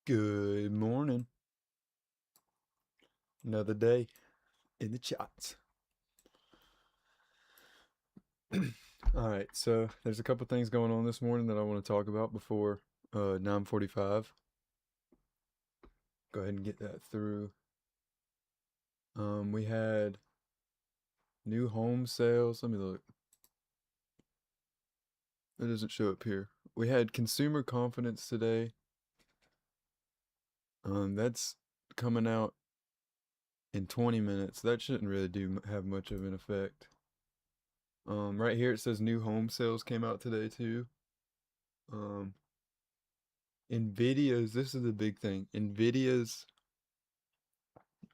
Good morning. Another day in the chats. All right, so there's a couple things going on this morning that I want to talk about before 9:45. Go ahead and get that through. We had new home sales. Let me look. It doesn't show up here. We had consumer confidence today. That's coming out in 20 minutes. That shouldn't really have much of an effect. Right here it says new home sales came out today too. Um, this is the big thing. Nvidia's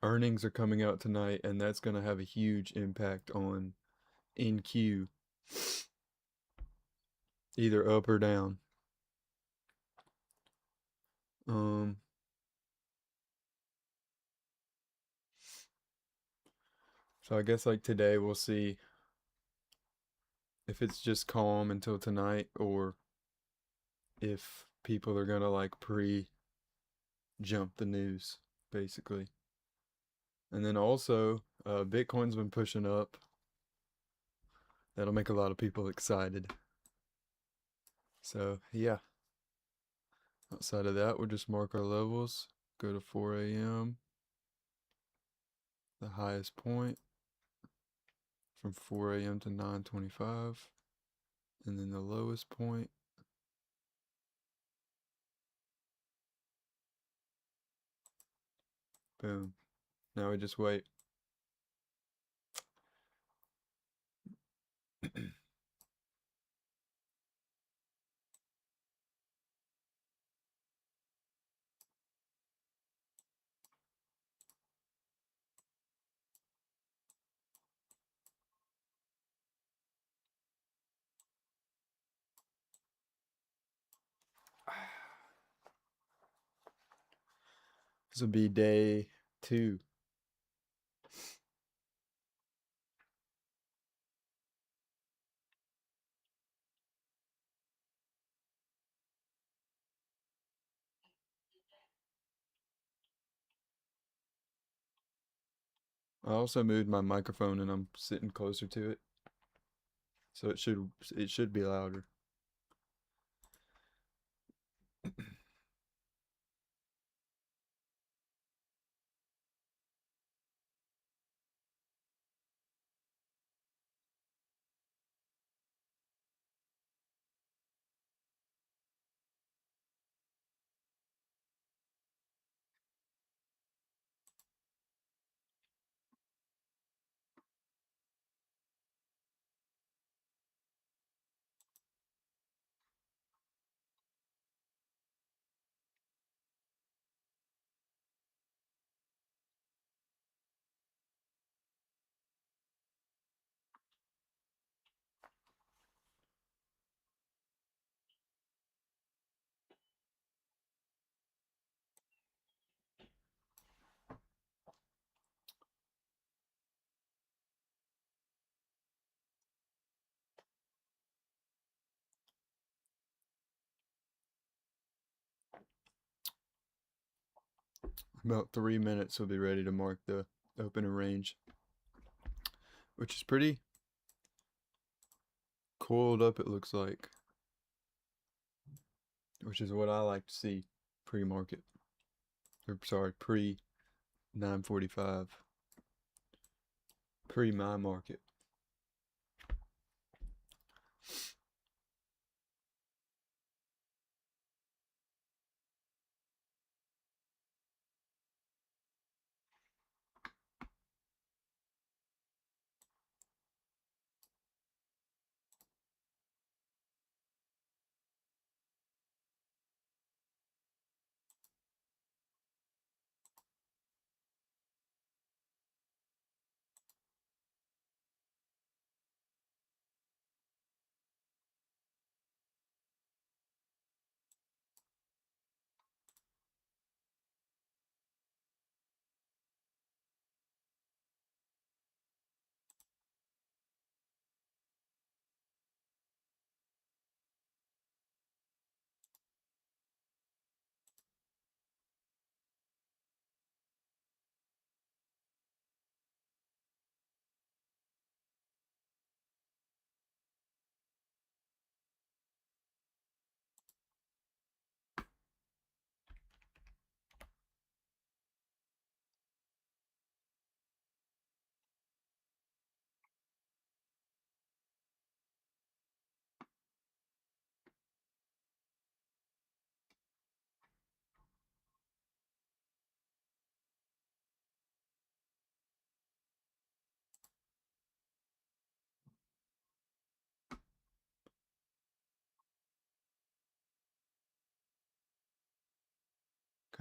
earnings are coming out tonight, and that's going to have a huge impact on NQ, either up or down. Um, so I guess like today we'll see if it's just calm until tonight or if people are going to like jump the news, basically. And then also, Bitcoin's been pushing up. That'll make a lot of people excited. So, yeah. Outside of that, we'll just mark our levels. Go to 4 a.m. The highest point from 4 a.m. to 9:25. And then the lowest point boom. Now we just wait. This will be day 2. I also moved my microphone and I'm sitting closer to it. So it should be louder. About 3 minutes we'll be ready to mark the opening range, which is pretty coiled up, it looks like, which is what I like to see pre-market. Or sorry, pre 9:45, pre my market.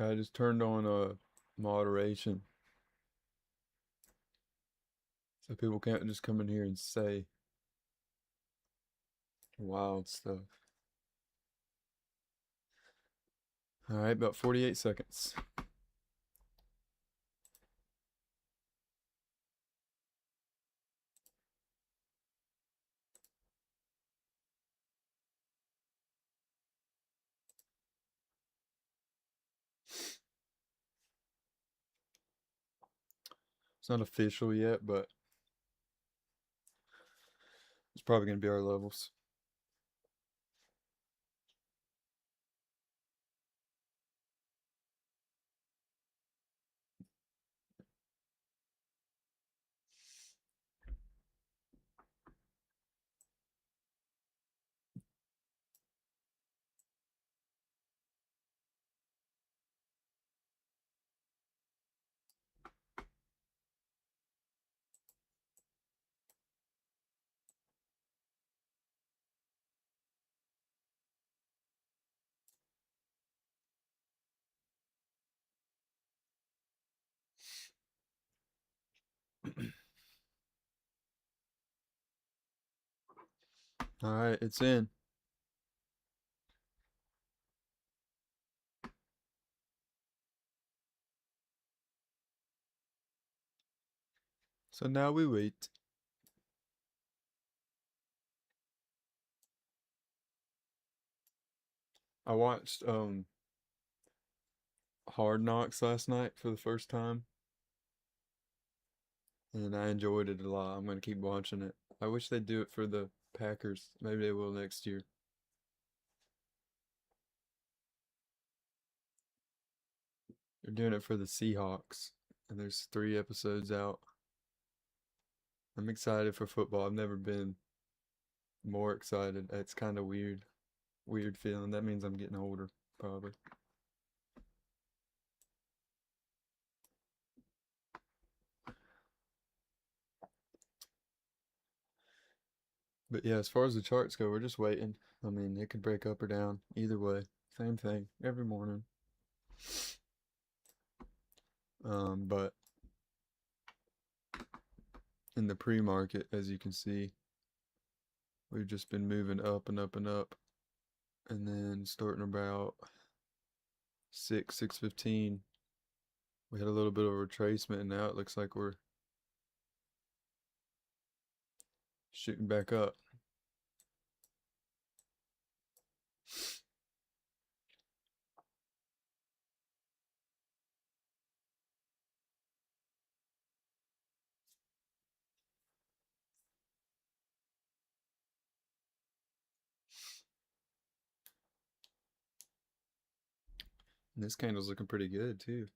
Okay, I just turned on moderation so people can't just come in here and say wild stuff. All right, about 48 seconds. It's not official yet, but it's probably going to be our levels. All right, it's in. So now we wait. I watched Hard Knocks last night for the first time, and I enjoyed it a lot. I'm going to keep watching it. I wish they'd do it for the Packers. Maybe they will next year. They're doing it for the Seahawks, and there's 3 episodes out. I'm excited for football. I've never been more excited. It's kind of weird. Weird feeling. That means I'm getting older, probably. But yeah, as far as the charts go, we're just waiting. I mean, it could break up or down. Either way, same thing every morning. But in the pre-market, as you can see, we've just been moving up and up and up, and then starting about 6:15, we had a little bit of a retracement, and now it looks like we're shooting back up. And this candle's looking pretty good too.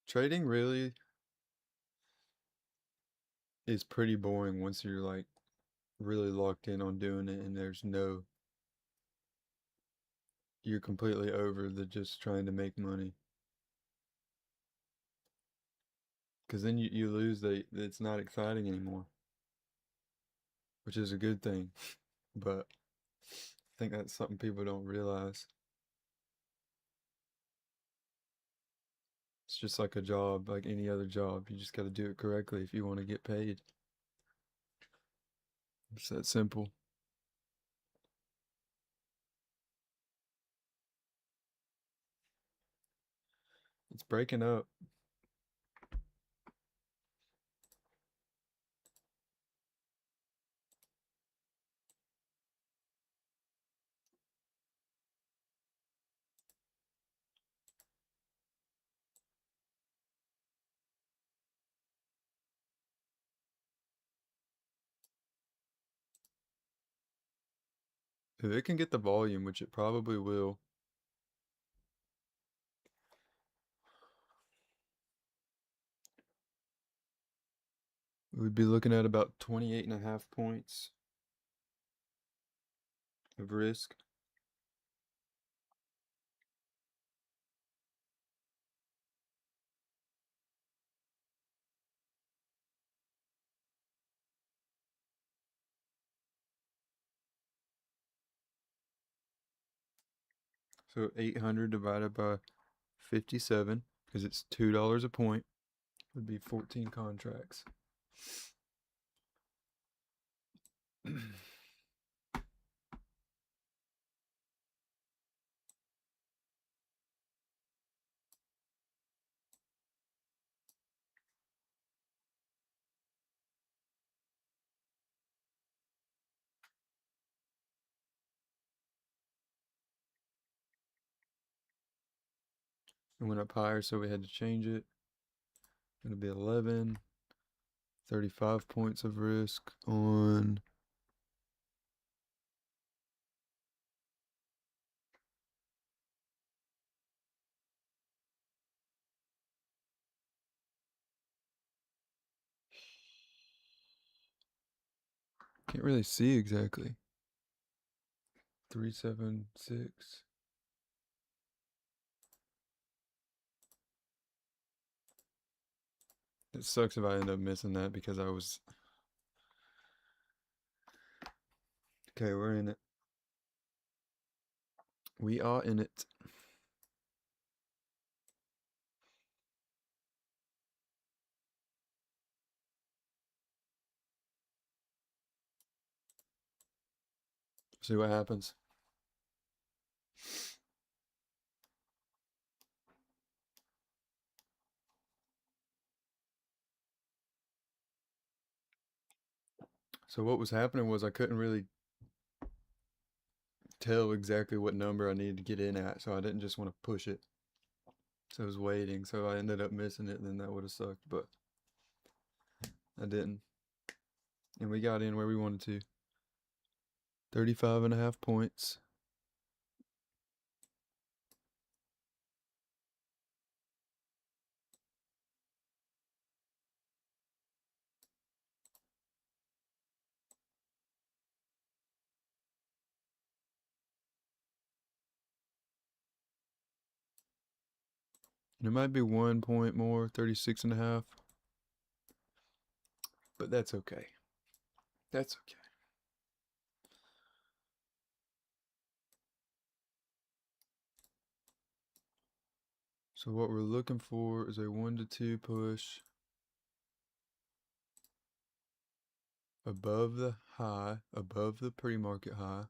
Trading really is pretty boring once you're like really locked in on doing it, and you're completely over the just trying to make money. Because then you lose it's not exciting anymore, which is a good thing. But I think that's something people don't realize. It's just like a job, like any other job. You just got to do it correctly if you want to get paid. It's that simple. It's breaking up. If it can get the volume, which it probably will, we'd be looking at about 28.5 points of risk. So 800 divided by 57, because it's $2 a point, would be 14 contracts. It went up higher, so we had to change it. It'll be 11, 35 points of risk on can't really see exactly. 376. It sucks if I end up missing that because I was. Okay, we're in it. We are in it. See what happens. So what was happening was I couldn't really tell exactly what number I needed to get in at, so I didn't just want to push it. So I was waiting, so I ended up missing it, and then that would have sucked, but I didn't. And we got in where we wanted to. 35.5 points. And it might be 1 point more, 36.5. But that's okay. That's okay. So what we're looking for is a 1 to 2 push above the high, above the pre-market high,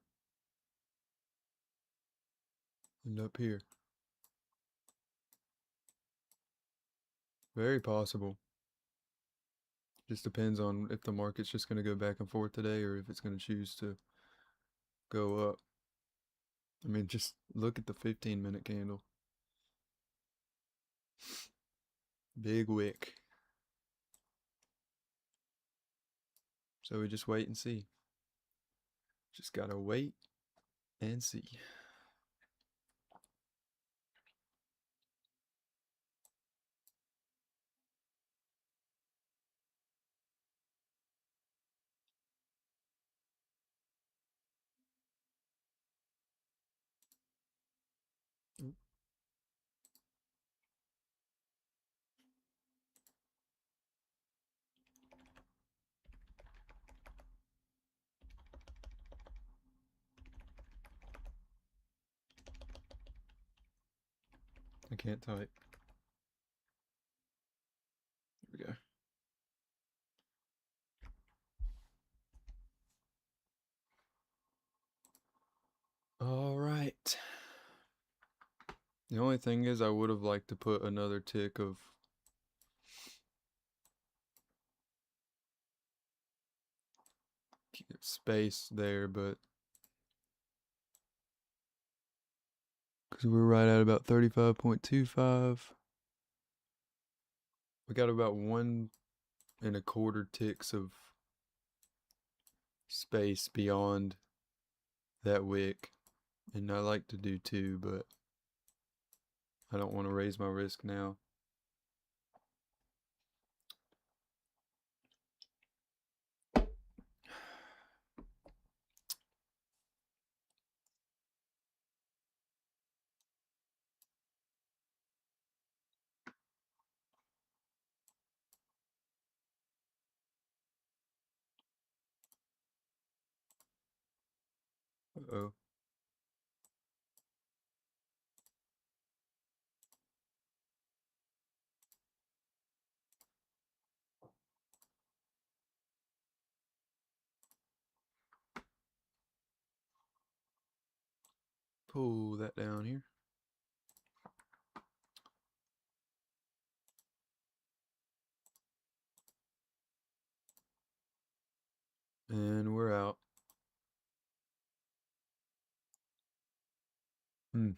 and up here. Very possible. Just depends on if the market's just going to go back and forth today or if it's going to choose to go up. I mean, just look at the 15-minute candle. Big wick. So we just wait and see. Just gotta wait and see. I can't type. Here we go. All right. The only thing is I would have liked to put another tick of space there, but because we're right at about 35.25. We got about 1.25 ticks of space beyond that wick, and I like to do two, but I don't want to raise my risk now. Uh-oh. Pull that down here. And we're out. Hmm.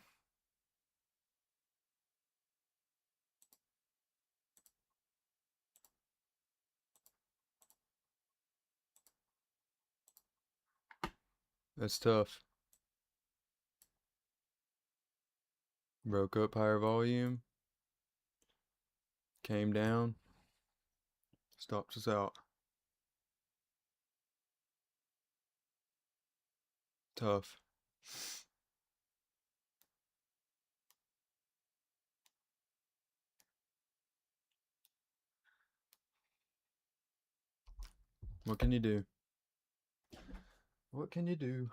That's tough. Broke up higher volume. Came down. Stopped us out. Tough. What can you do? What can you do?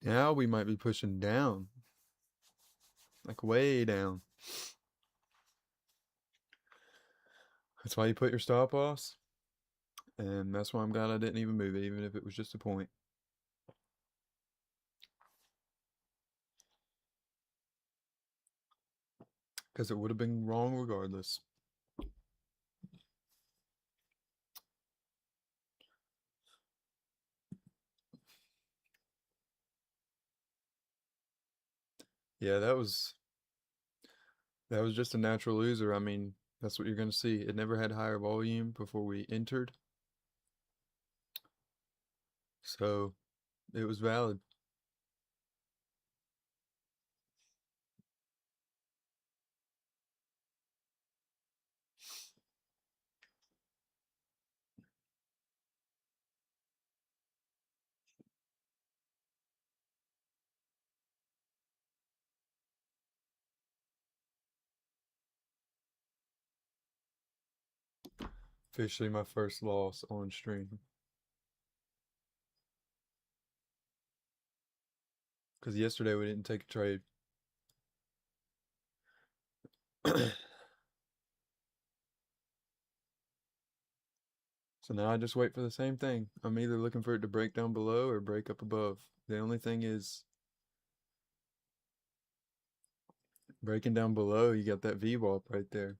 Now we might be pushing down. Like way down. That's why you put your stop loss. And that's why I'm glad I didn't even move it, even if it was just a point. Because it would have been wrong regardless. Yeah, that was just a natural loser. I mean, that's what you're going to see. It never had higher volume before we entered. So it was valid. Officially my first loss on stream. Because yesterday we didn't take a trade. So now I just wait for the same thing. I'm either looking for it to break down below or break up above. The only thing is breaking down below, you got that VWAP right there.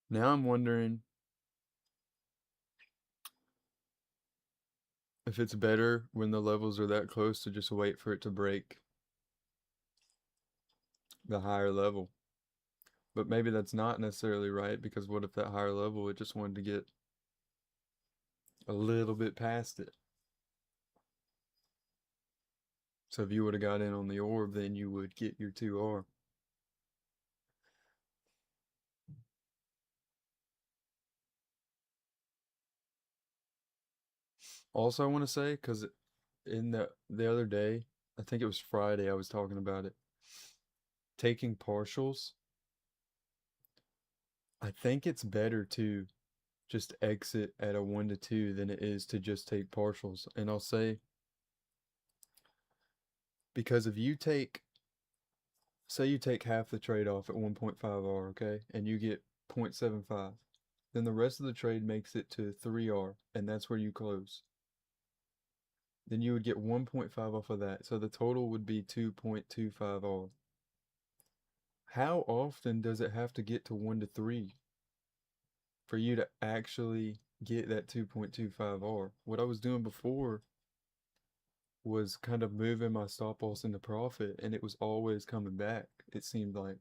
Now I'm wondering if it's better when the levels are that close to just wait for it to break the higher level. But maybe that's not necessarily right, because what if that higher level it just wanted to get a little bit past it. So if you would have got in on the orb, then you would get your 2R. Also, I want to say, because in the other day, I think it was Friday, I was talking about it. Taking partials, I think it's better to just exit at a 1 to 2 than it is to just take partials. And I'll say, because if you take, say you take half the trade off at 1.5R, okay, and you get 0.75, then the rest of the trade makes it to 3R, and that's where you close. Then you would get 1.5 off of that, so the total would be 2.25R. How often does it have to get to 1 to 3 for you to actually get that 2.25R? What I was doing before was kind of moving my stop loss into profit, and it was always coming back, it seemed like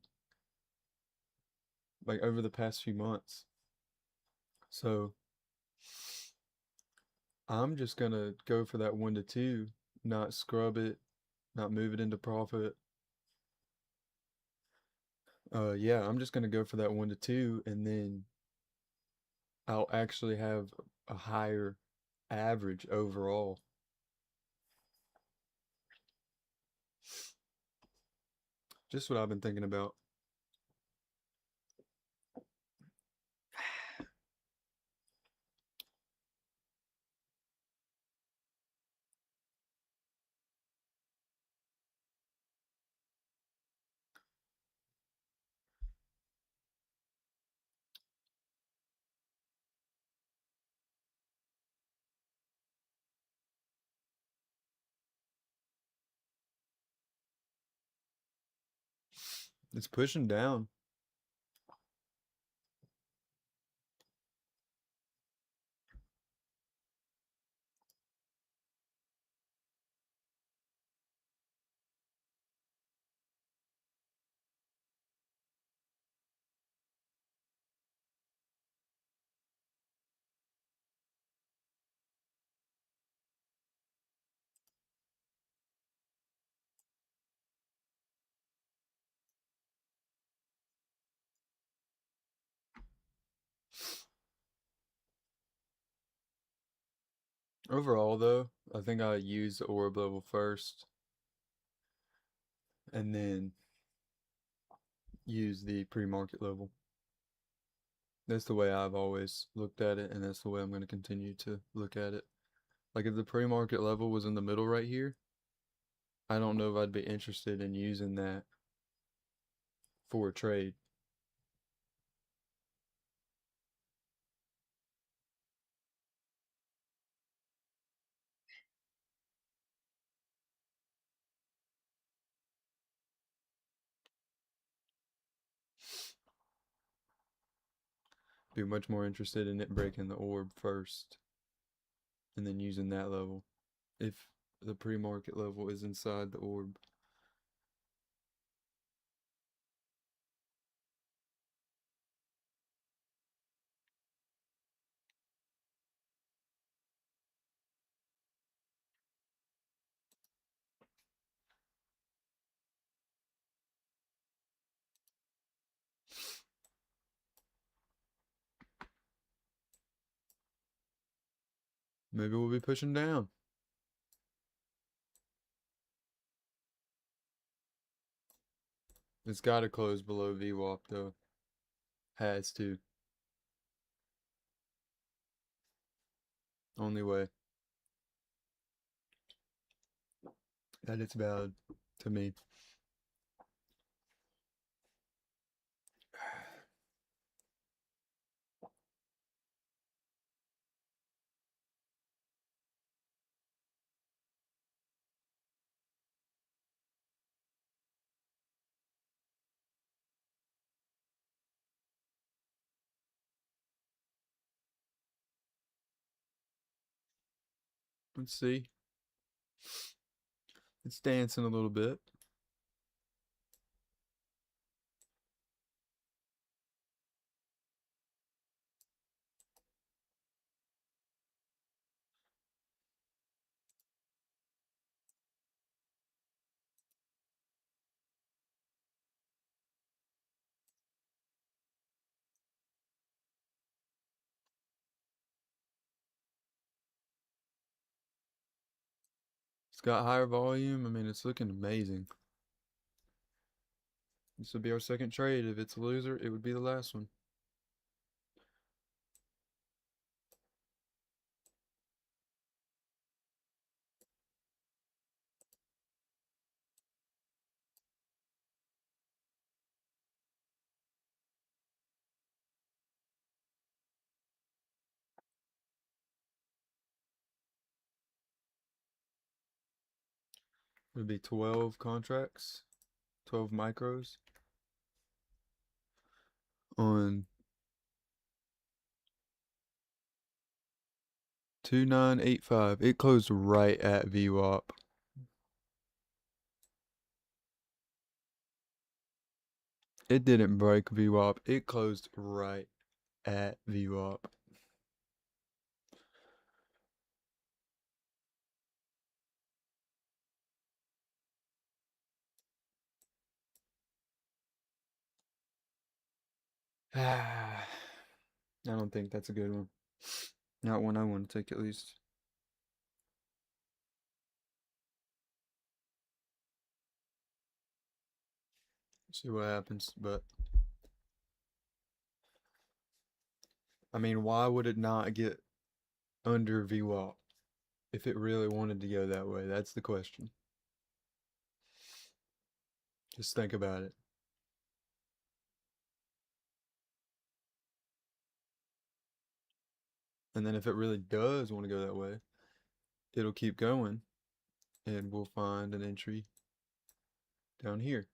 over the past few months. So I'm just gonna go for that 1 to 2, not scrub it, not move it into profit. Yeah, I'm just gonna go for that 1 to 2, and then I'll actually have a higher average overall. Just what I've been thinking about. It's pushing down. Overall, though, I think I use the orb level first, and then use the pre-market level. That's the way I've always looked at it, and that's the way I'm going to continue to look at it. Like if the pre-market level was in the middle right here, I don't know if I'd be interested in using that for a trade. Be much more interested in it breaking the orb first, and then using that level if the pre-market level is inside the orb. Maybe we'll be pushing down. It's got to close below VWAP though. Has to. Only way that it's valid to me. Let's see. It's dancing a little bit. got higher volume. I mean, it's looking amazing. This would be our second trade. If it's a loser, it would be the last one. It would be 12 contracts, 12 micros on 2985. It closed right at VWAP. It didn't break VWAP. It closed right at VWAP. I don't think that's a good one. Not one I want to take, at least. See what happens, but I mean, why would it not get under VWAP if it really wanted to go that way? That's the question. Just think about it. And then if it really does want to go that way, it'll keep going and we'll find an entry down here.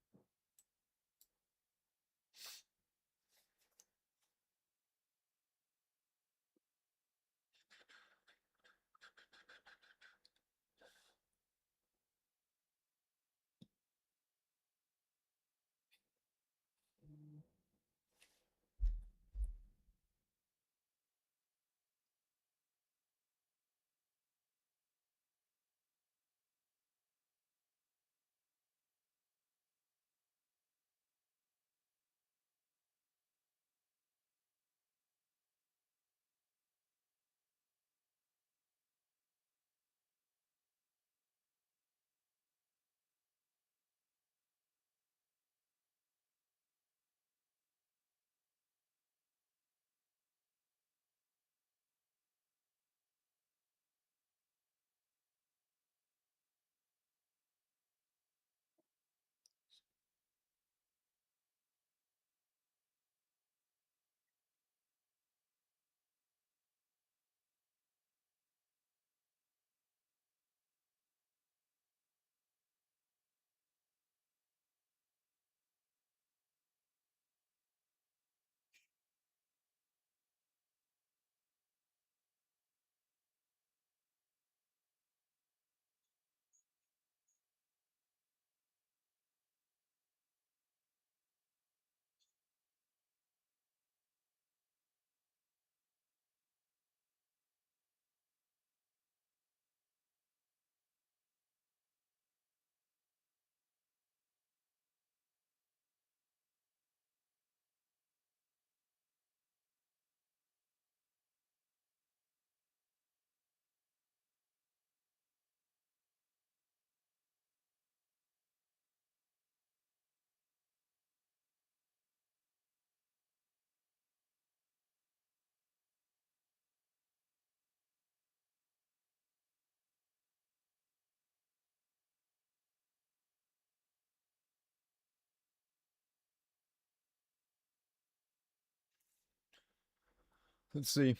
Let's see.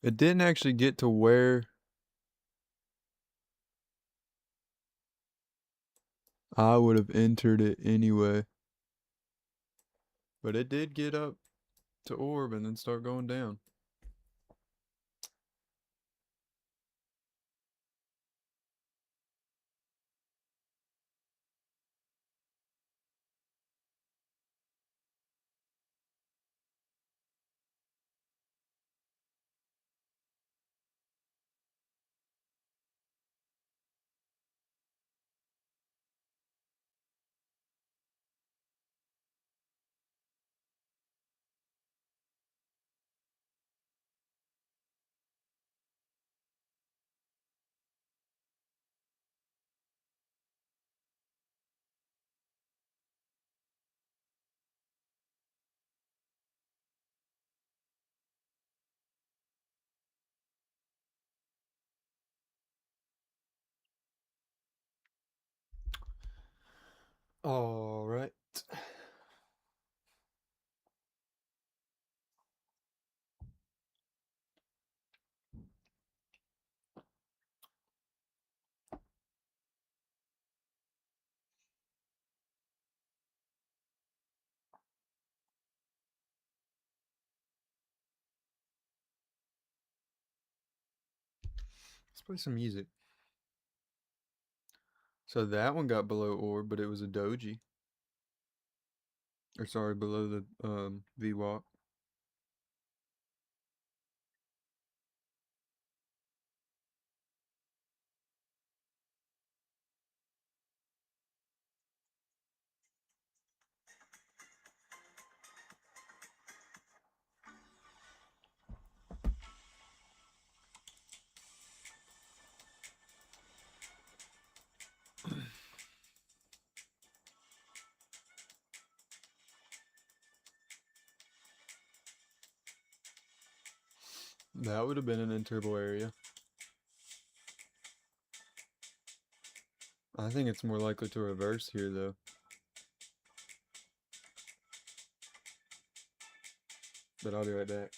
It didn't actually get to where I would have entered it anyway. But it did get up to orb and then start going down. All right. Let's play some music. So that one got below orb, but it was a doji. Or sorry, below the VWAP. That would have been an interval area. I think it's more likely to reverse here, though. But I'll be right back.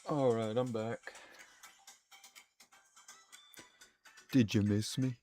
All right, I'm back. Did you miss me?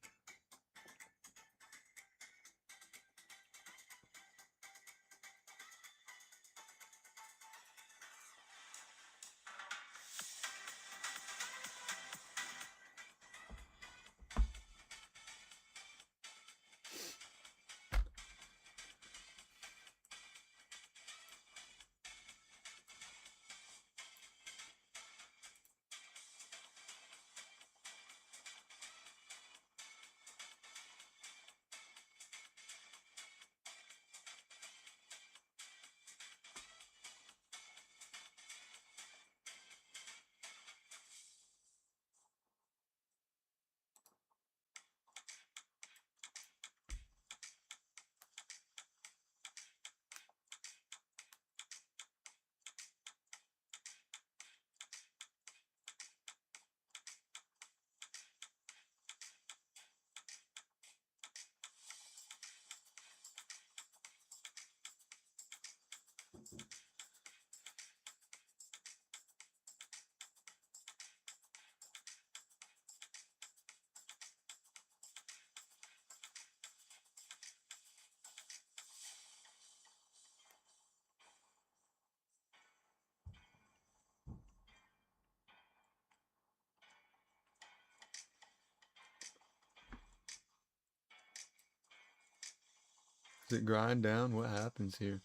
Does it grind down? What happens here?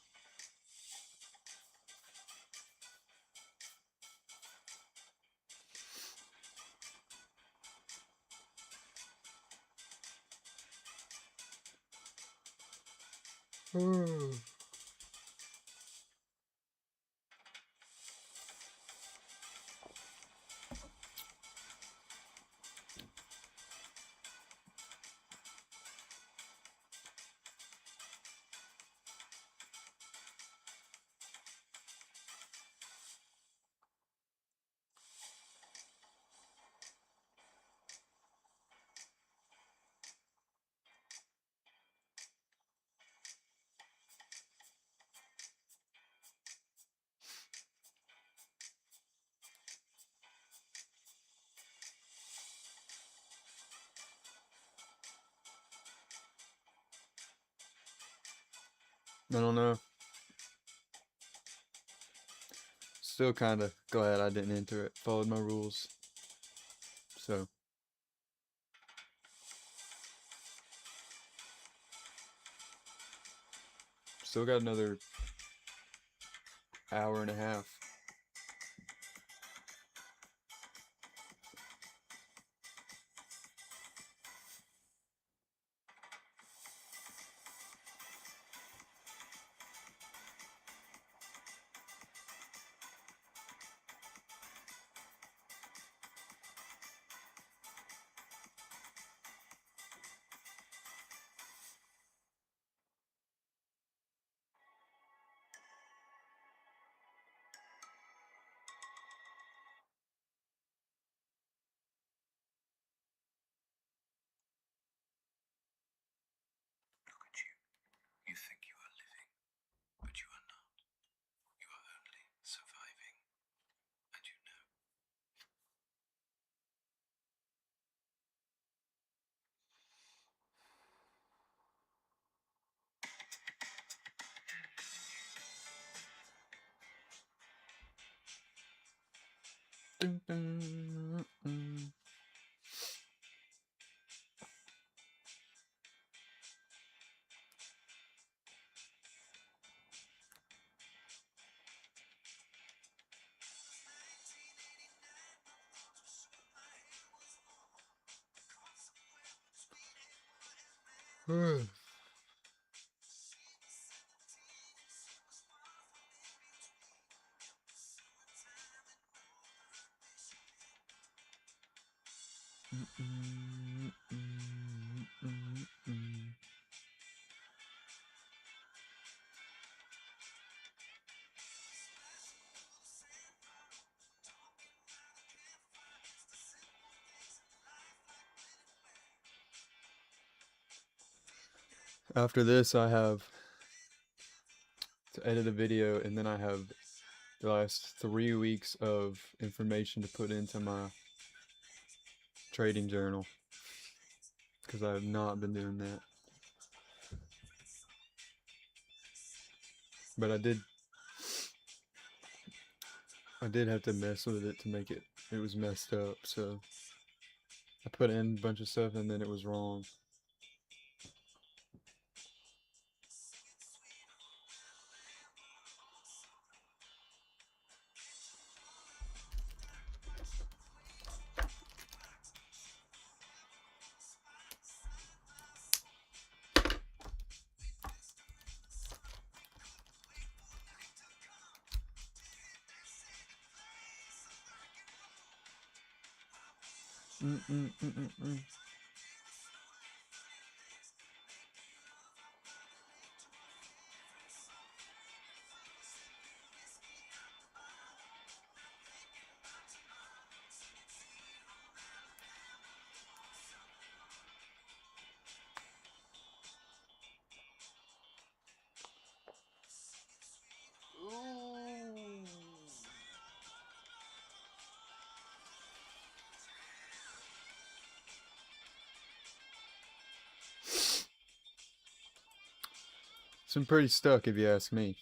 I don't know. Still kind of glad I didn't enter it. Followed my rules. So. Still got another hour and a half. You think you are living, but you are not. You are only surviving, and you know. Dun, dun, dun. After this, I have to edit a video, and then I have the last 3 weeks of information to put into my trading journal, because I have not been doing that. But I did have to mess with it to make it was messed up, so I put in a bunch of stuff and then it was wrong. So I'm pretty stuck, if you ask me.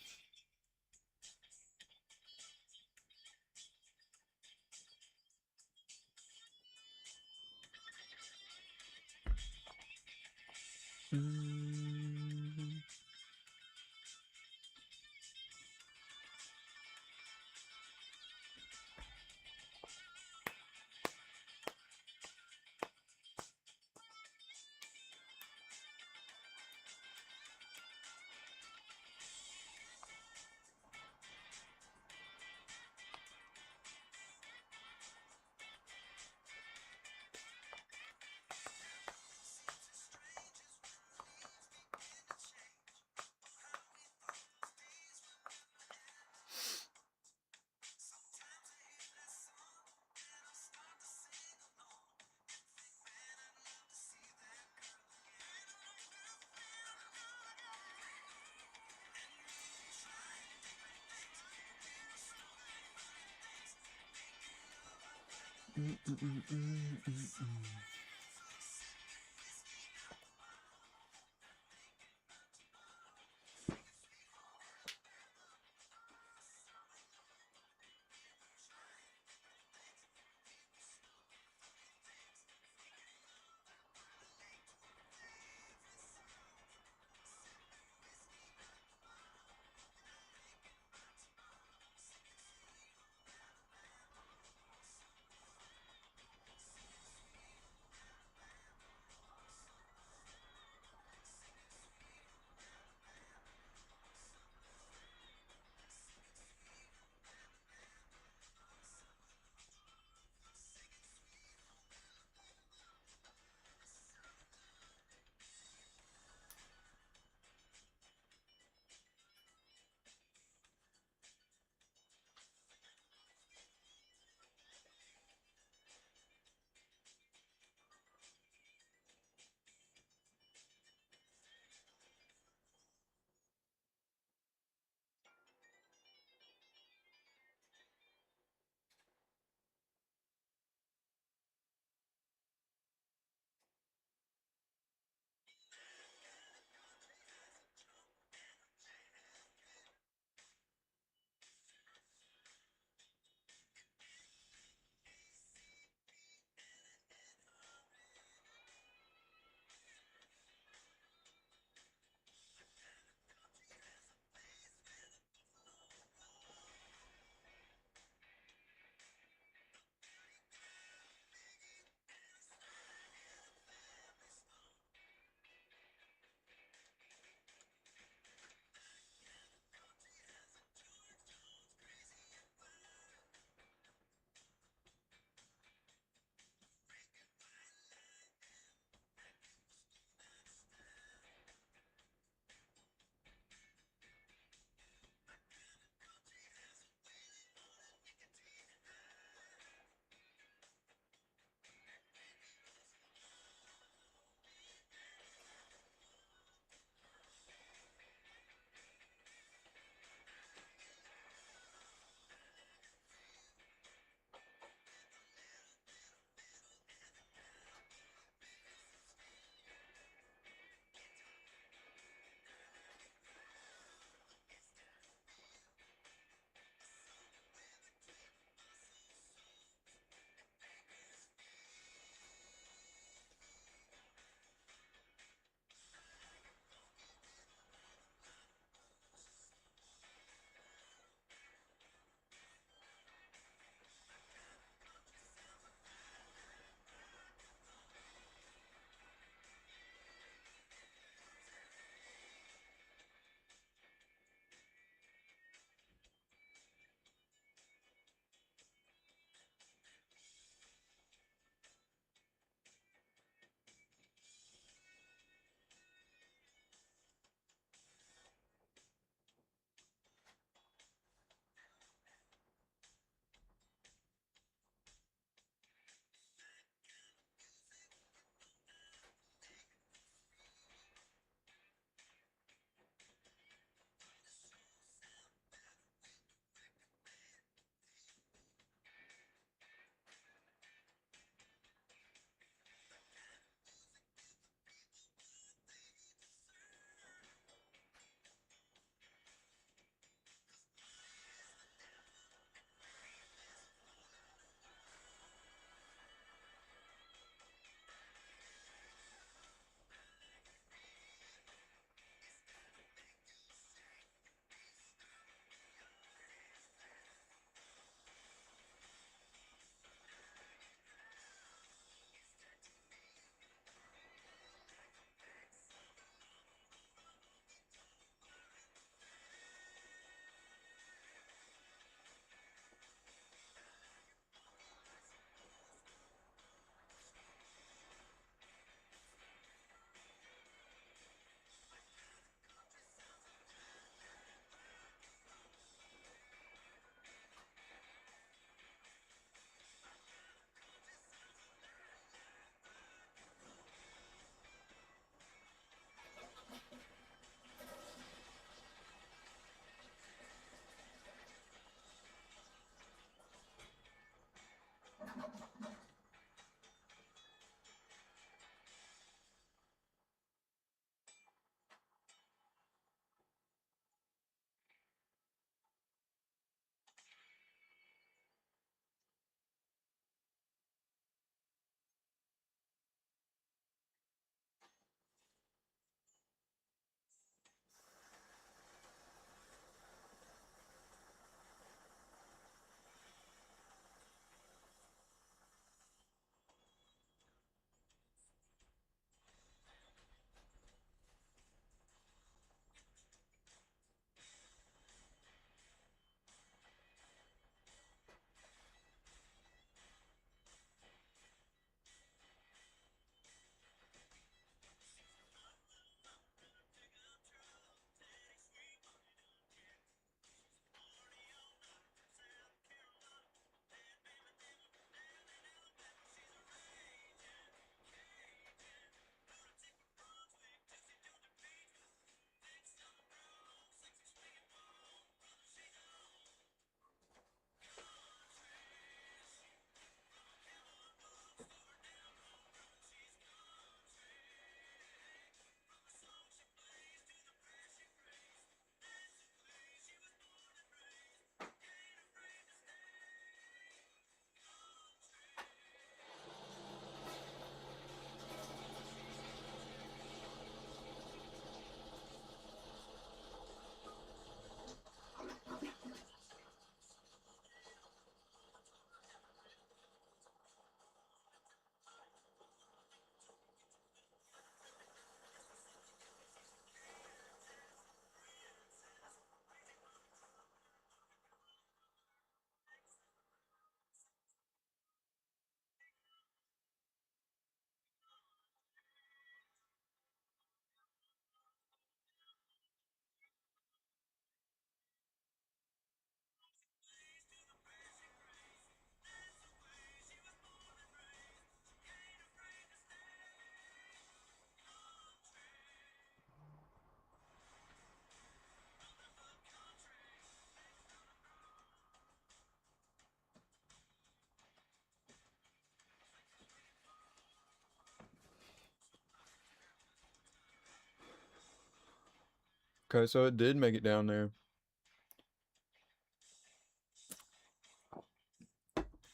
Okay, so it did make it down there.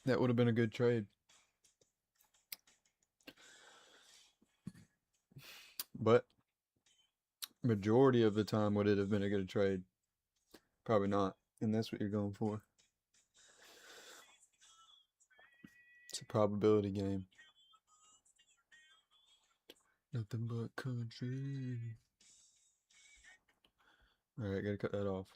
That would have been a good trade. But majority of the time, would it have been a good trade? Probably not. And that's what you're going for. It's a probability game. Nothing but country. Alright, gotta cut that off.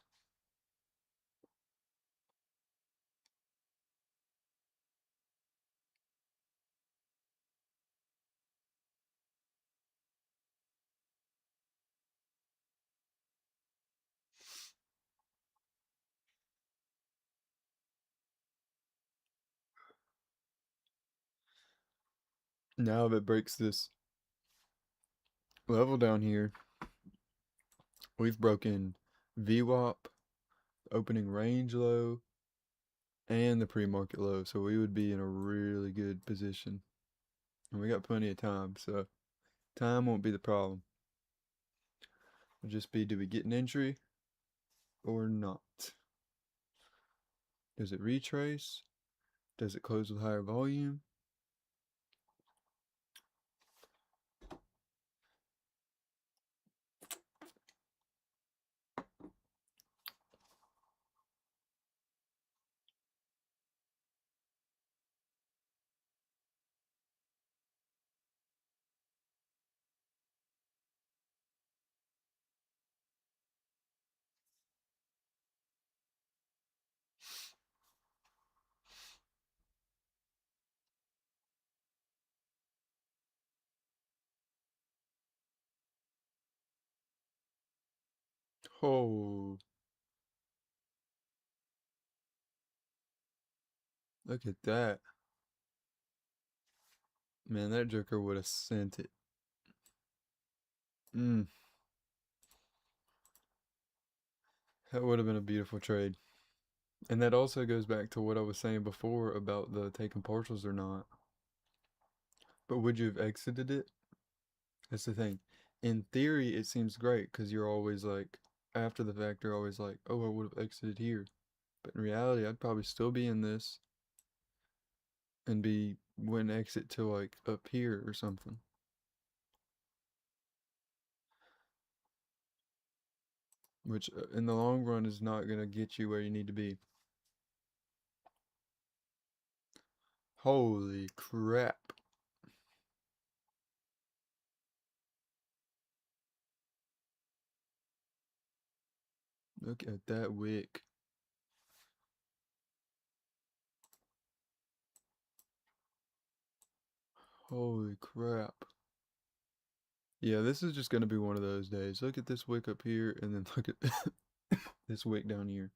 Now if it breaks this level down here, we've broken VWAP, opening range low, and the pre-market low. So we would be in a really good position. And we got plenty of time, so time won't be the problem. It'll just be, do we get an entry or not? Does it retrace? Does it close with higher volume? Oh, look at that. Man, that joker would have sent it. That would have been a beautiful trade. And that also goes back to what I was saying before about the taking partials or not. But would you have exited it? That's the thing. In theory, it seems great because you're always like, after the fact, you're always like, oh, I would have exited here. But in reality, I'd probably still be in this and be when exit to like up here or something. Which in the long run is not going to get you where you need to be. Holy crap. Look at that wick. Holy crap. Yeah, this is just going to be one of those days. Look at this wick up here, and then look at this wick down here.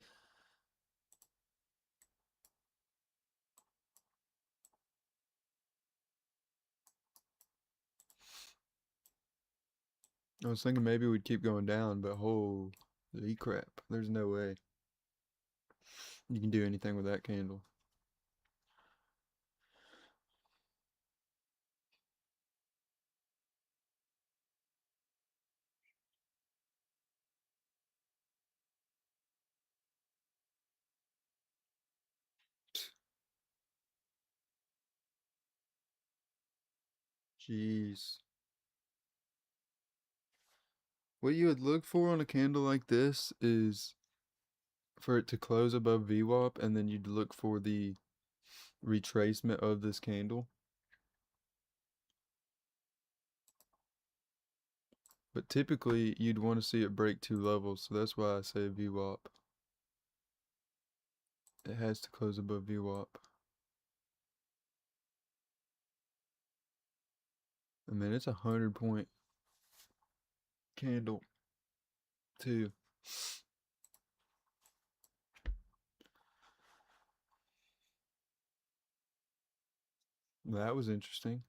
I was thinking maybe we'd keep going down, but holy crap. There's no way you can do anything with that candle. Jeez. What you would look for on a candle like this is for it to close above VWAP, and then you'd look for the retracement of this candle. But typically, you'd want to see it break two levels, so that's why I say VWAP. It has to close above VWAP. I mean, it's 100-point candle, too. That was interesting.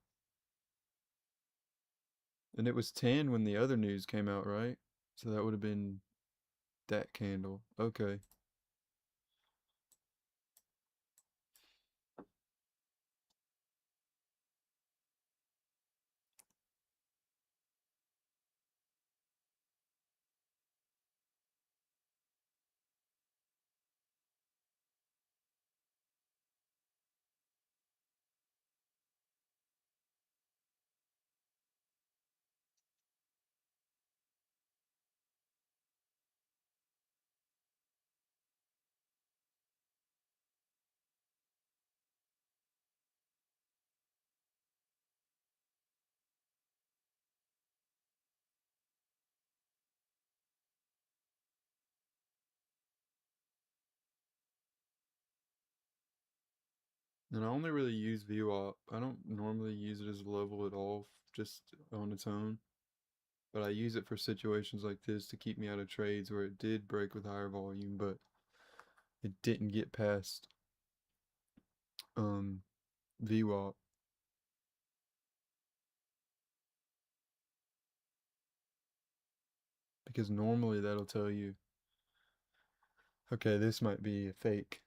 And it was 10 when the other news came out, right? So that would have been that candle. Okay. And I only really use VWAP. I don't normally use it as a level at all, just on its own. But I use it for situations like this to keep me out of trades where it did break with higher volume, but it didn't get past VWAP. Because normally that'll tell you, okay, this might be a fake.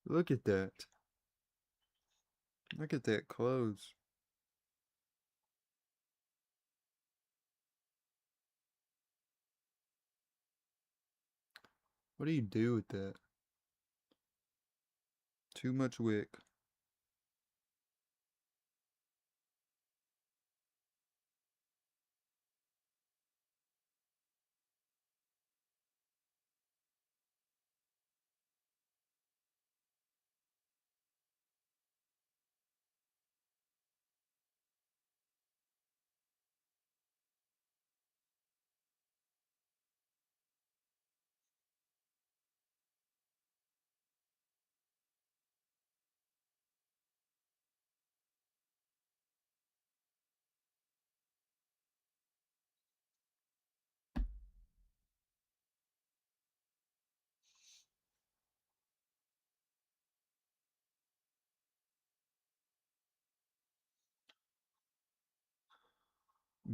Look at that. Look at that close. What do you do with that? Too much wick.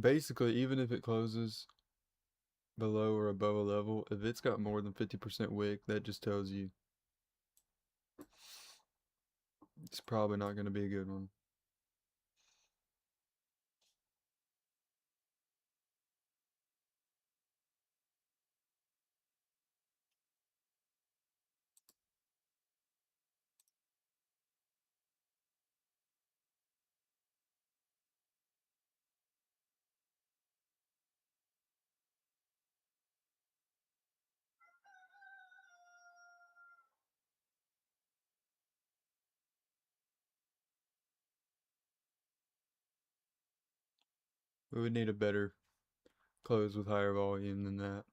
Basically, even if it closes below or above a level, if it's got more than 50% wick, that just tells you it's probably not going to be a good one. We would need a better close with higher volume than that.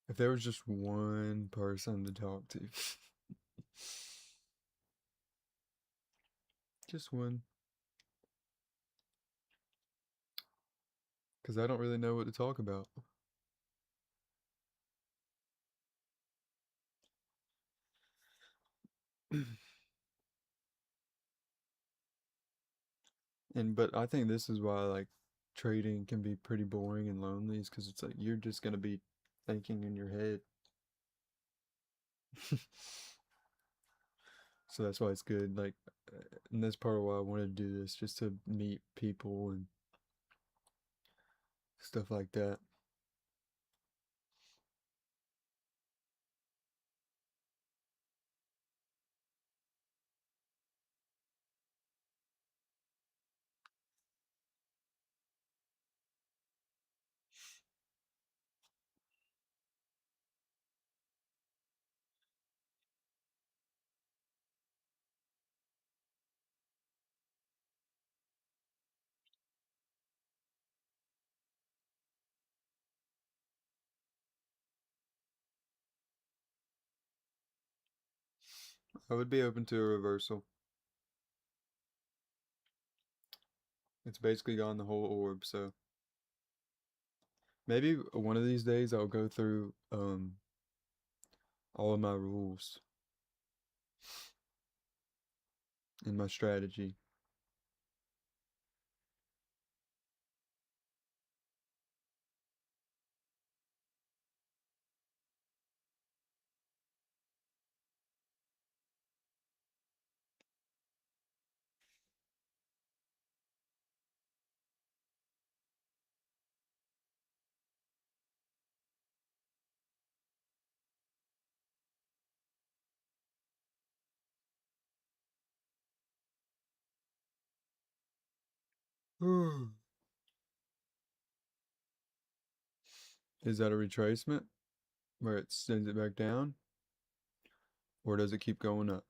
If there was just one person to talk to, just one, because I don't really know what to talk about. But I think this is why like trading can be pretty boring and lonely, is because it's like you're just gonna be thinking in your head. So that's why it's good. Like, and that's part of why I wanted to do this, just to meet people and stuff like that. I would be open to a reversal. It's basically gone the whole orb, so maybe one of these days I'll go through all of my rules and my strategy. Is that a retracement where it sends it back down, or does it keep going up?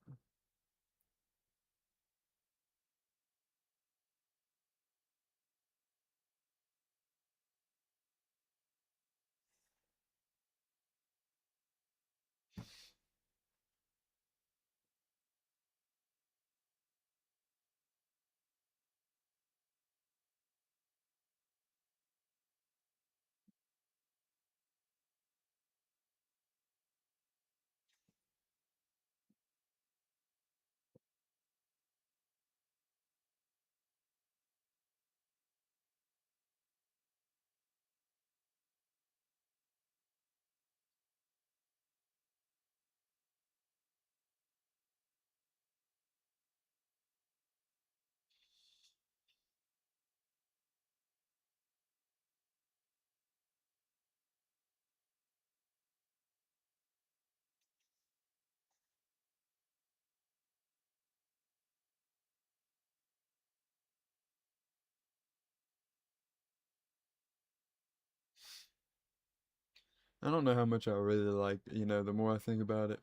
I don't know how much I really like, the more I think about it,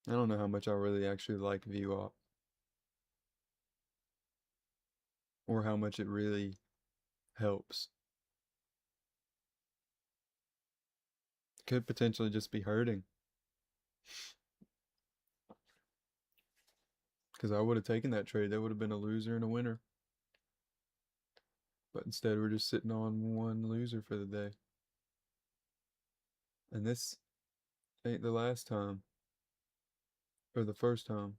I don't know how much I really actually like VWAP or how much it really helps. Could potentially just be hurting because I would have taken that trade. That would have been a loser and a winner. But instead, we're just sitting on one loser for the day. And this ain't the last time or the first time.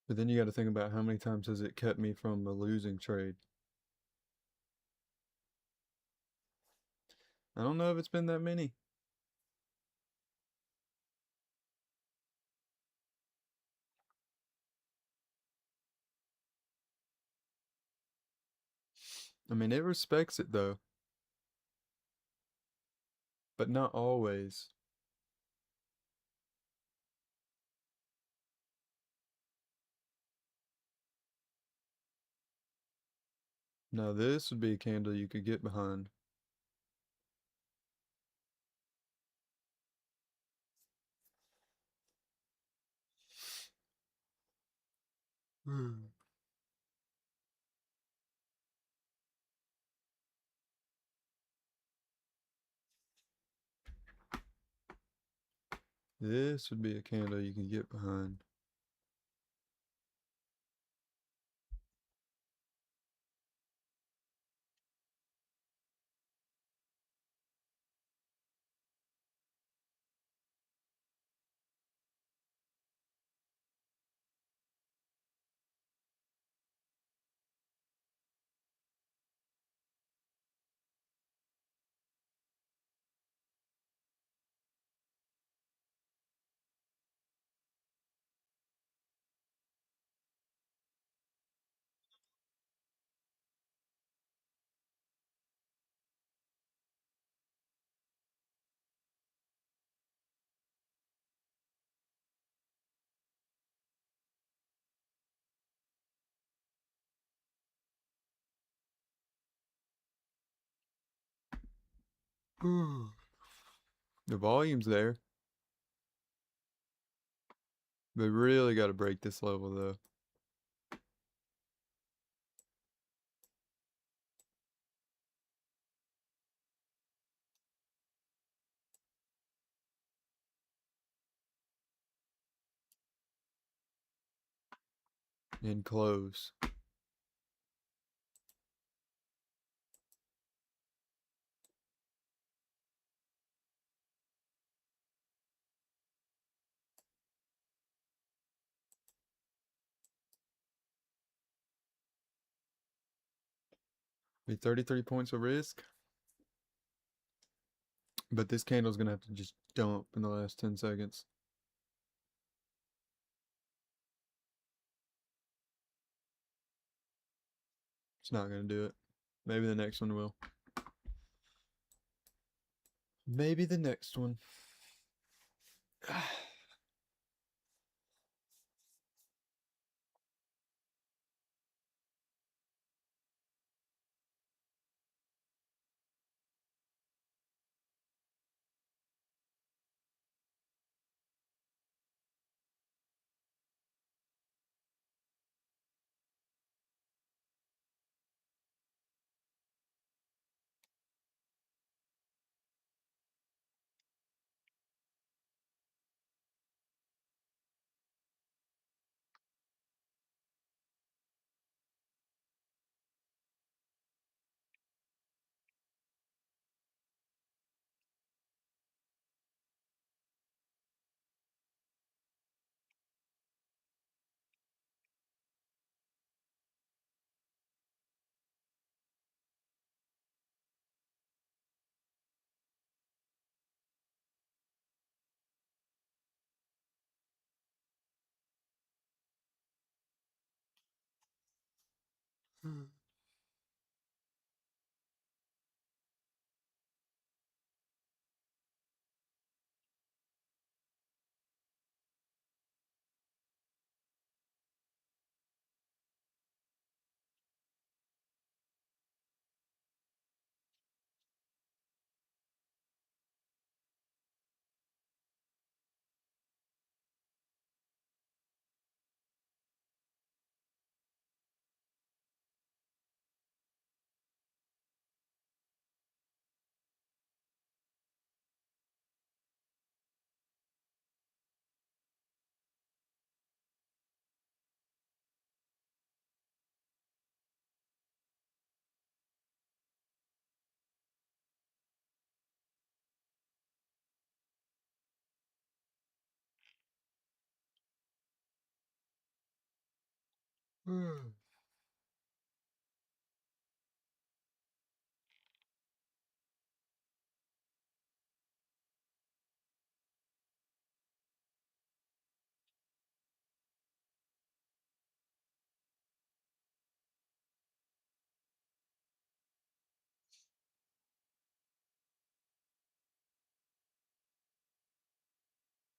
But then you got to think about how many times has it kept me from a losing trade. I don't know if it's been that many. I mean, it respects it though, but not always. Now, this would be a candle you could get behind. This would be a candle you can get behind. The volume's there. But really got to break this level though. and close. Be 33 points of risk. But this candle's going to have to just dump in the last 10 seconds. It's not going to do it. Maybe the next one will. Maybe the next one.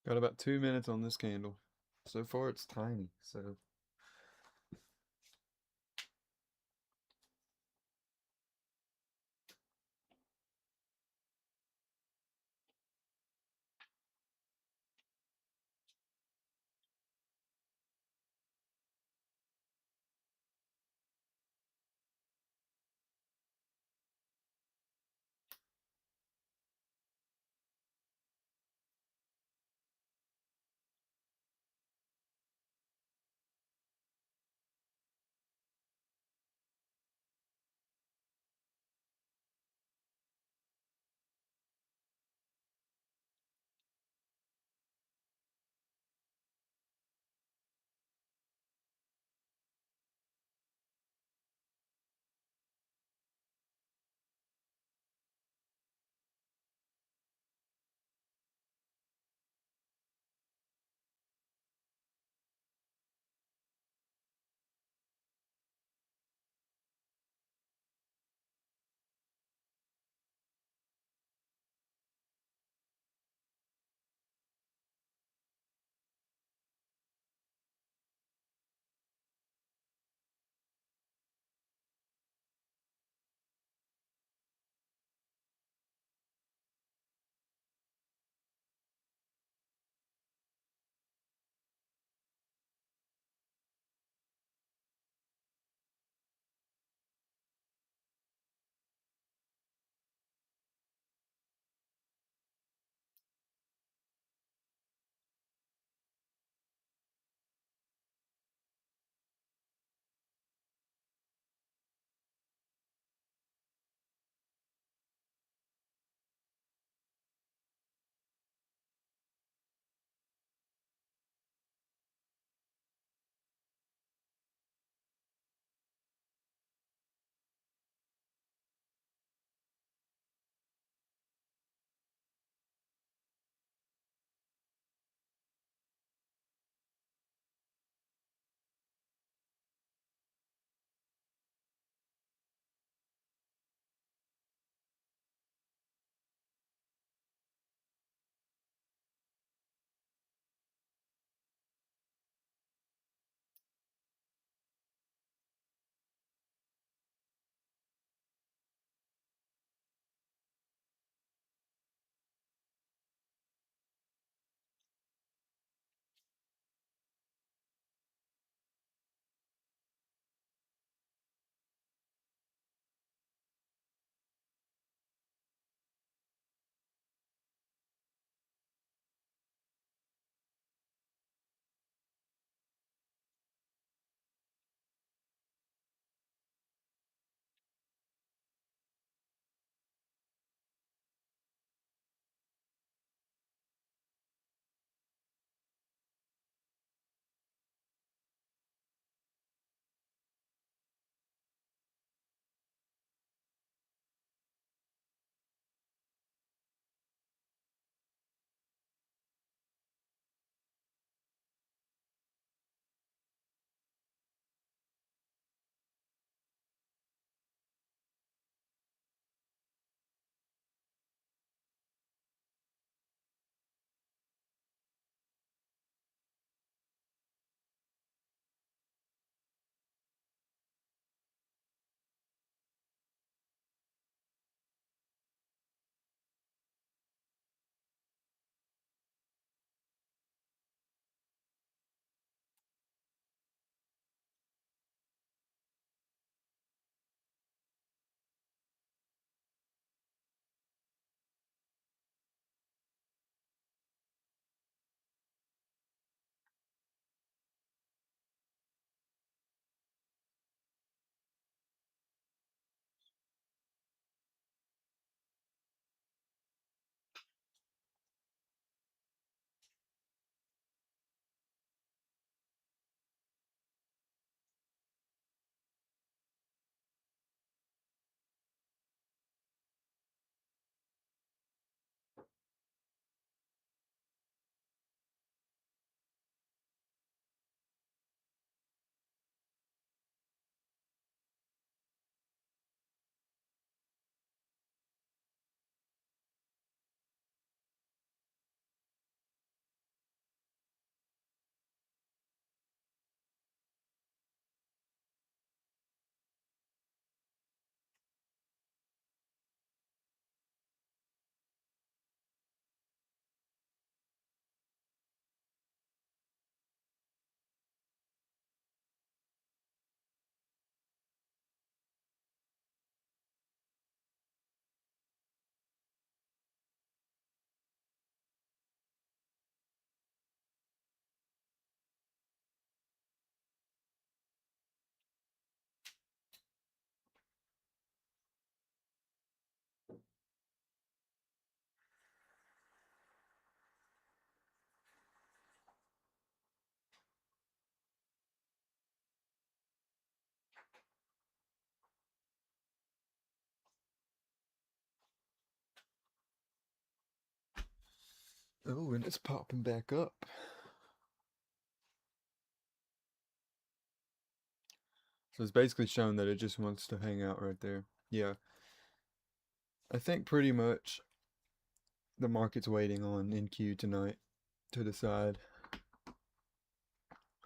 Got about 2 minutes on this candle. So far it's tiny, so Oh, and it's popping back up. So it's basically shown that it just wants to hang out right there. Yeah. I think pretty much the market's waiting on NQ tonight to decide.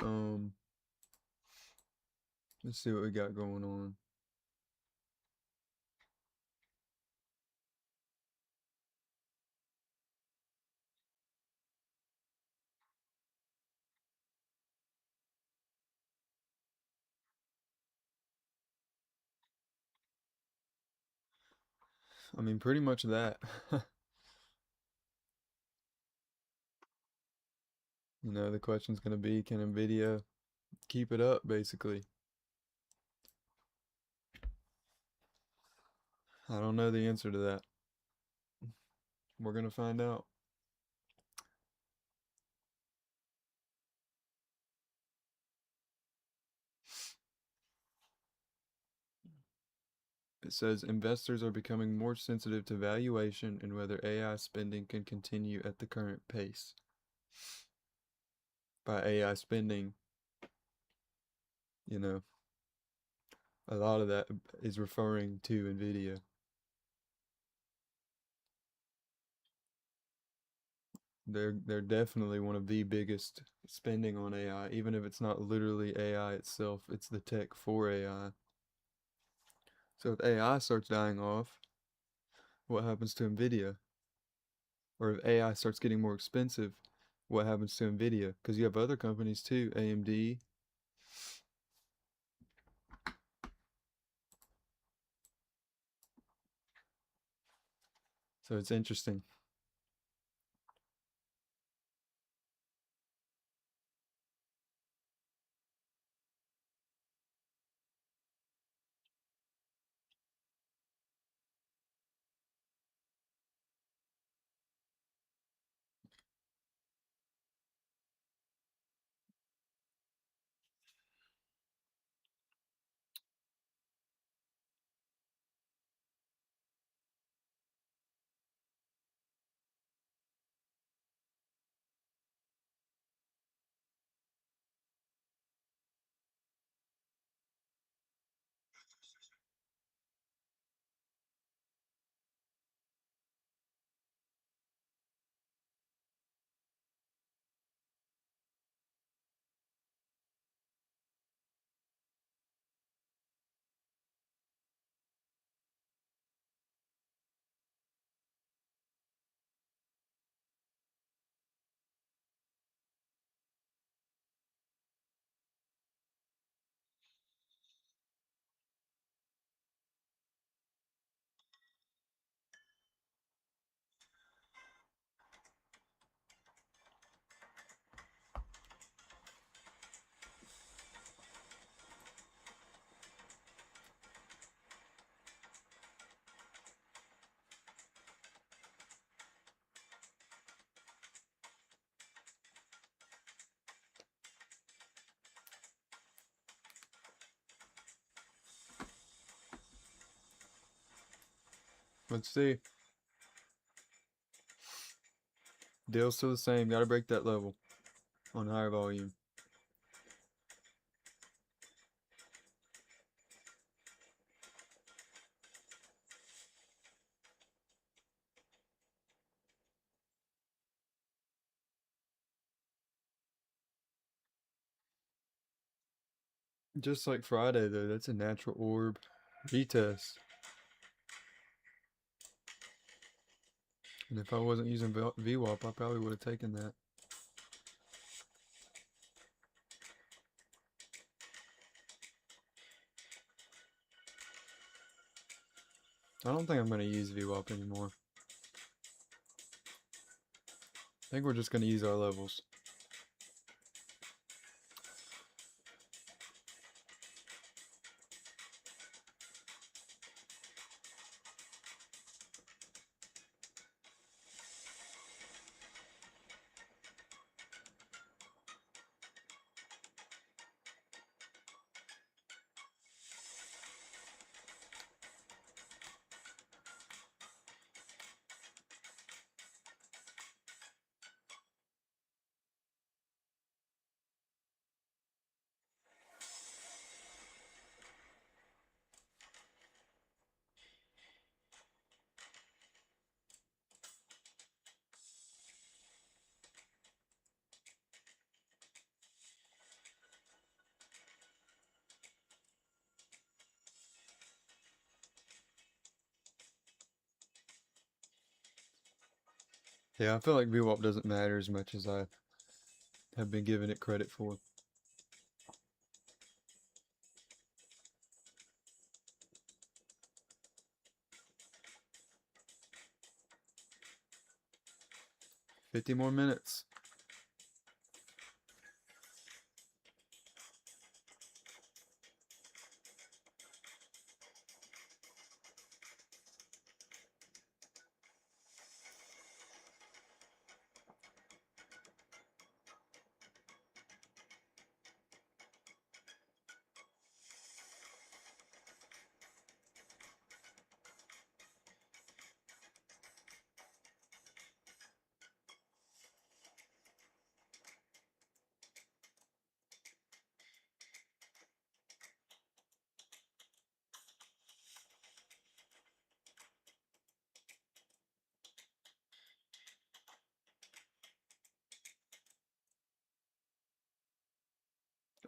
Um, let's see what we got going on. I mean, pretty much that. You know, the question's going to be, can Nvidia keep it up, basically? I don't know the answer to that. We're going to find out. It says investors are becoming more sensitive to valuation and whether AI spending can continue at the current pace. By AI spending, you know, a lot of that is referring to Nvidia. They're definitely one of the biggest spending on AI, even if it's not literally AI itself, it's the tech for AI. So if AI starts dying off, what happens to Nvidia? Or if AI starts getting more expensive, what happens to Nvidia? Because you have other companies too, AMD. So it's interesting. Let's see. Deal's still the same. Got to break that level on higher volume. Just like Friday, though, that's a natural orb retest. And if I wasn't using VWAP, I probably would have taken that. I don't think I'm going to use VWAP anymore. I think we're just going to use our levels. Yeah, I feel like VWAP doesn't matter as much as I have been giving it credit for. $50 more minutes.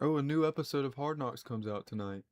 Oh, a new episode of Hard Knocks comes out tonight.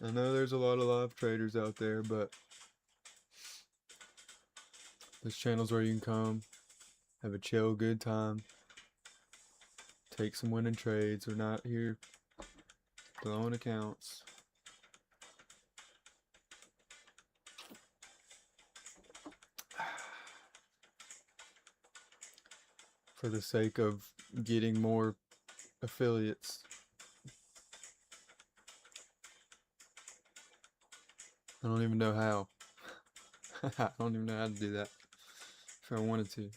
I know there's a lot of live traders out there, but this channel's where you can come, have a chill, good time, take some winning trades. We're not here blowing accounts. For the sake of getting more affiliates. I don't even know how. I don't even know how to do that if I wanted to.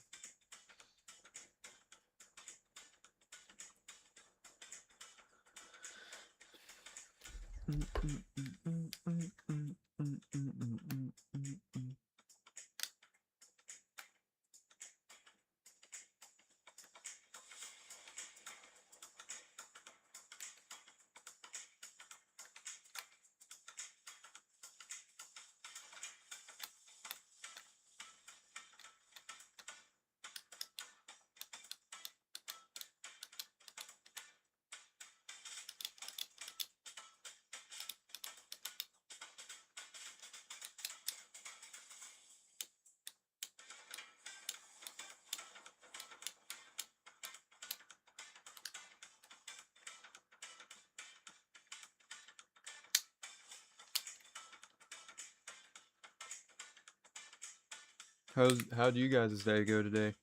How do you guys' day go today?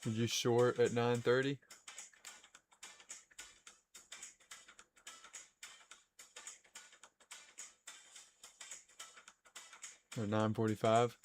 Did you short at 9:30? Or 9:45?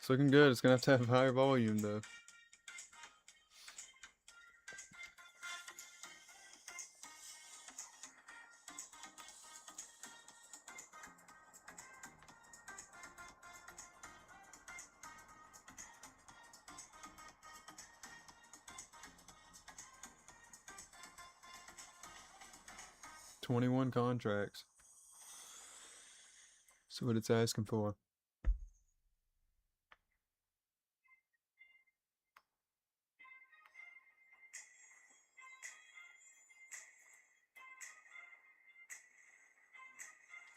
It's looking good. It's gonna have to have higher volume though. $21 contracts. See what it's asking for.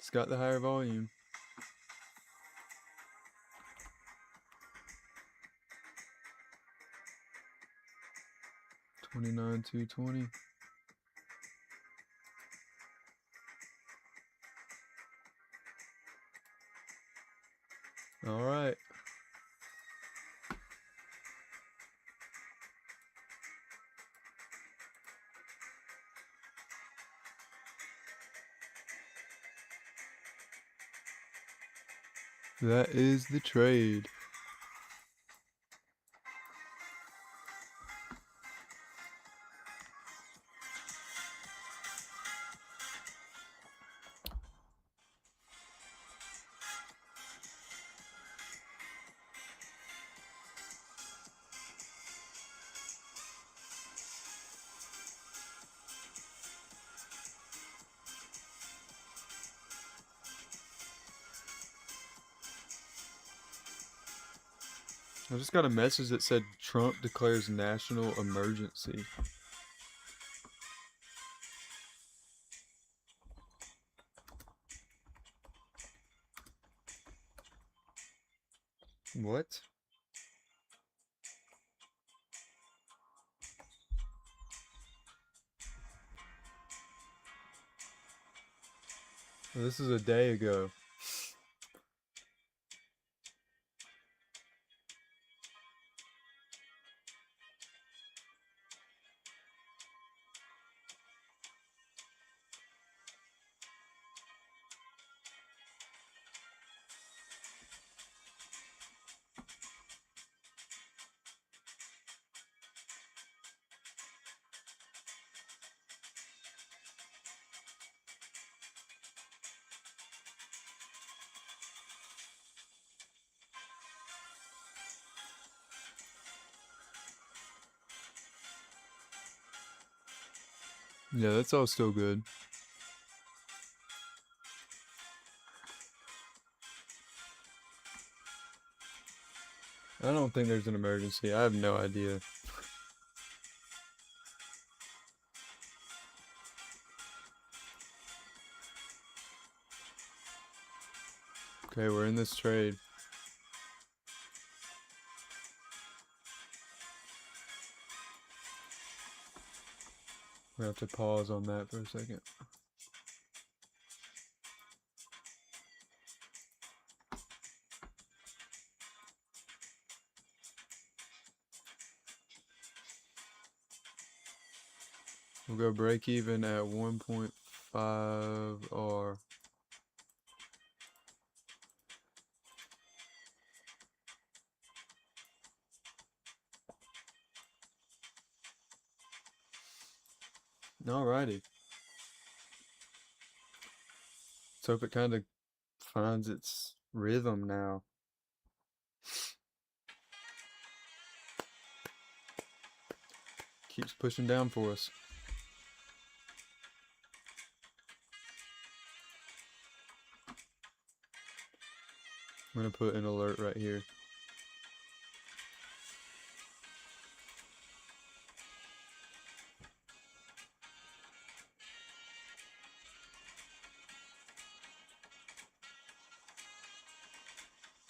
It's got the higher volume. $29,220. All right. That is the trade. I just got a message that said Trump declares national emergency. What? Well, this is a day ago. Yeah, that's all still good. I don't think there's an emergency. I have no idea. Okay, we're in this trade. We have to pause on that for a second. We'll go break even at 1.5 R. Alrighty. Let's hope it kind of finds its rhythm now. Keeps pushing down for us. I'm gonna put an alert right here.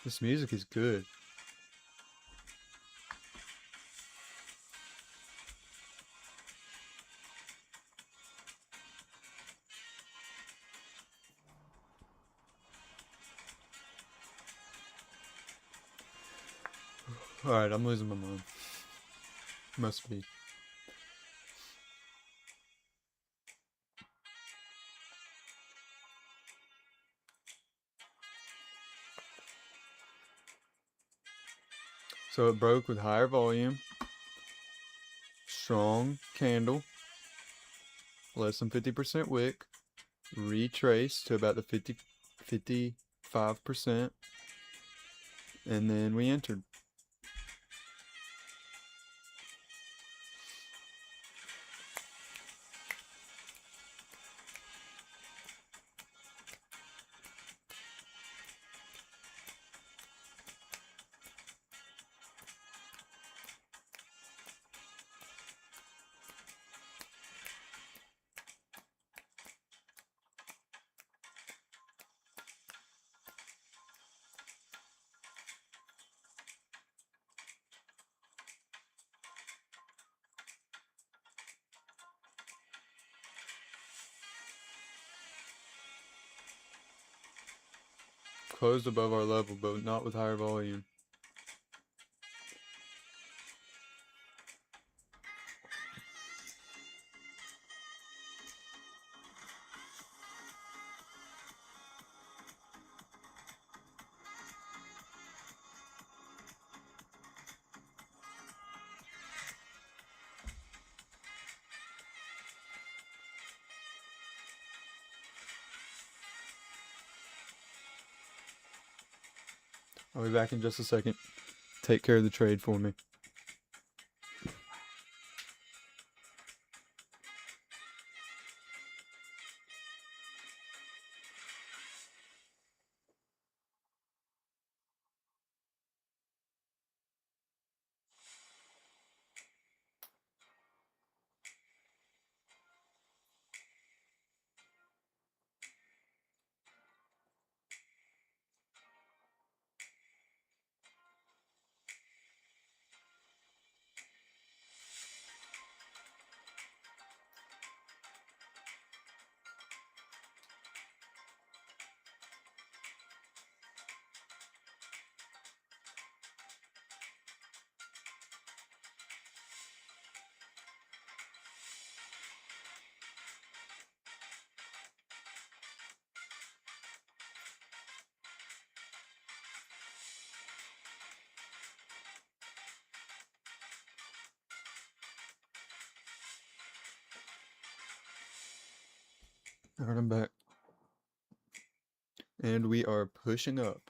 This music is good. Alright, I'm losing my mind. Must be. So it broke with higher volume, strong candle, less than 50% wick, retraced to about the 55%, and then we entered. Closed above our level, but not with higher volume. I'll be back in just a second. Take care of the trade for me. Alright, I'm back. And we are pushing up.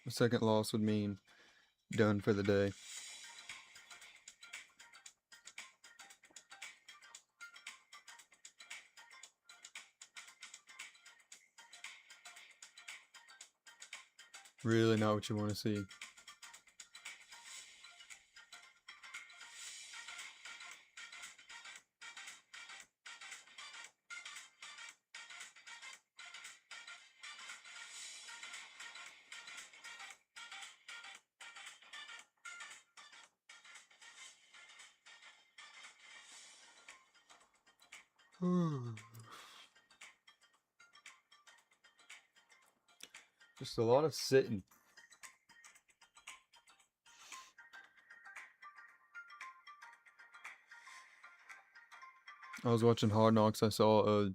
A second loss would mean done for the day. Really not what you want to see. Just a lot of sitting. I was watching Hard Knocks. I saw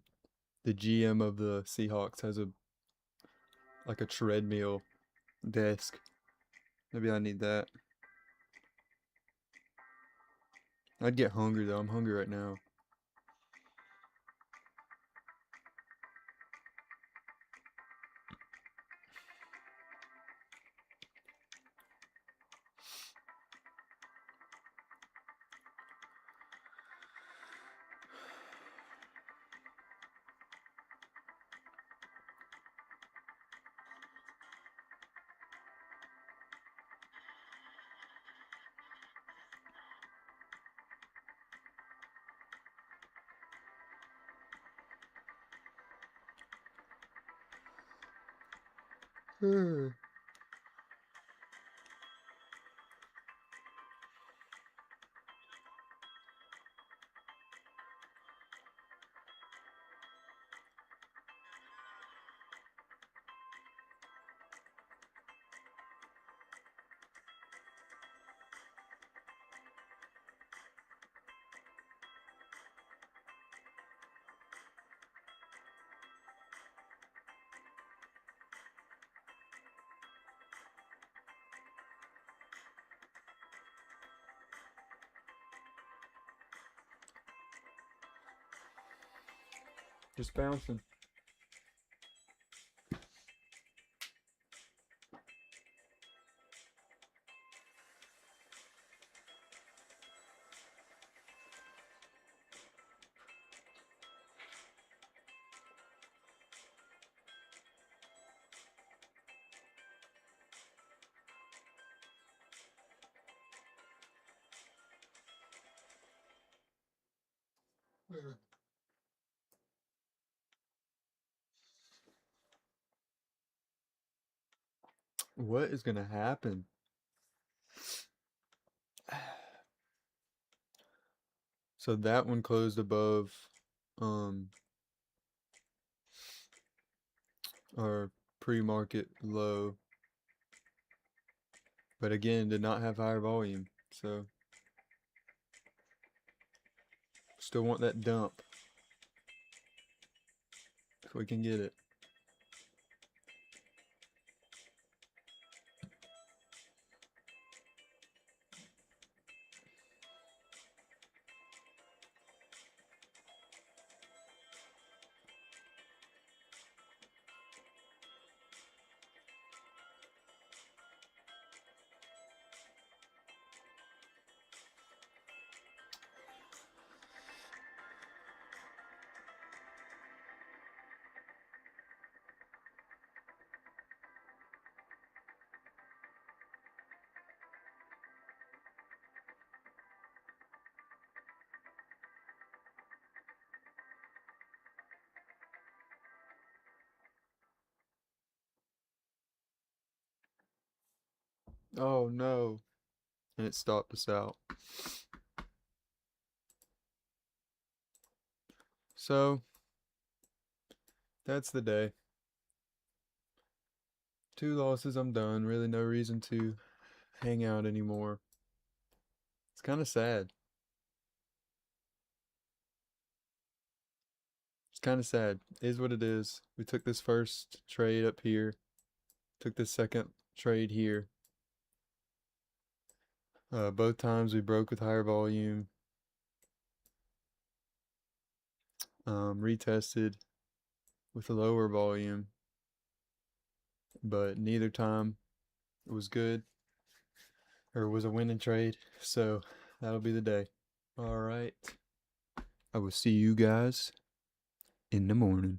the GM of the Seahawks has a treadmill desk. Maybe I need that. I'd get hungry though. I'm hungry right now. Just bouncing. What is gonna happen? So that one closed above our pre-market low, but again did not have higher volume, so still want that dump if we can get it. Oh no. And it stopped us out. So that's the day. 2 losses, I'm done. Really no reason to hang out anymore. It's kind of sad. It's kind of sad. It is what it is. We took this first trade up here. Took this second trade here. Both times we broke with higher volume. Retested with a lower volume, but neither time it was good or was a winning trade. So that'll be the day. All right. I will see you guys in the morning.